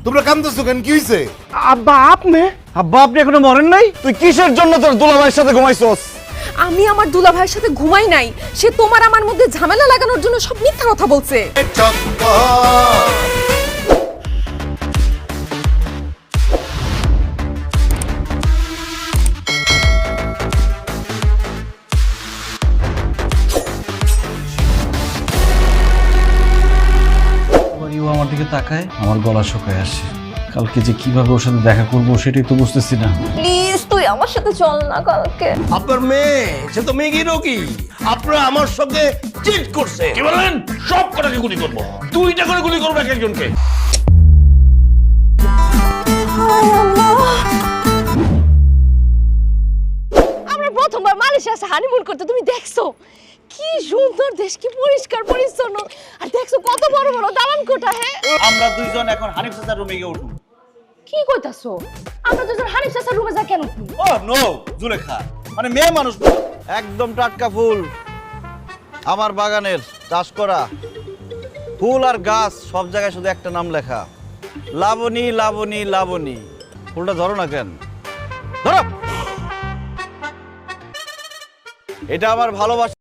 তোমরা কান্দছো কেন, কি হইছে? আব্বা আপনি এখনো মরেন নাই? তুই কিসের জন্য তোর দুলাভাইয়ের সাথে ঘুমাইছস? আমি আমার দুলা ভাইয়ের সাথে ঘুমাই নাই, সে তোমার আমার মধ্যে ঝামেলা লাগানোর জন্য সব মিথ্যা কথা বলছে। আমার দিকে তাকায়, আমার গলা শুকায় আসে। কালকে যে কিভাবে ওর সাথে দেখা করবো সেটাই তো বুঝতেছি না। প্লিজ তুই আমার সাথে চল না কালকে। আপনার মেয়ে, সে তো মেয়ে রোগী। আপনারা আমার সঙ্গে চিট করছে। কি বলেন? সব কটাকে গুলি করবো, 2টা করে গুলি করবো এক একজনকে। আমরা প্রথমবার মালয়েশিয়াতে হানিমুন করতে, তুমি দেখছো কি সুন্দর দেশ, কি পরিষ্কার পরিচ্ছন্ন, আর দেখছো কত বড় বড় দালান কোঠা। হ্যাঁ, আমরা দুইজন এখন হানিফ চাচার রুমে গিয়ে উঠবো। কি কইতাছো? আমরা দুজন হানিফ চাচার রুমে যা কেন? ও নো জুলেখা, মানে মেয়ে মানুষ না। একদম টাটকা ফুল, আমার বাগানের চাষ করা ফুল আর গাছ, সব জায়গায় শুধু একটা নাম লেখা, লাবণী লাবণী লাবণী। ফুলটা ধরো না কেন? ধরো। এটা আমার ভালোবাসা।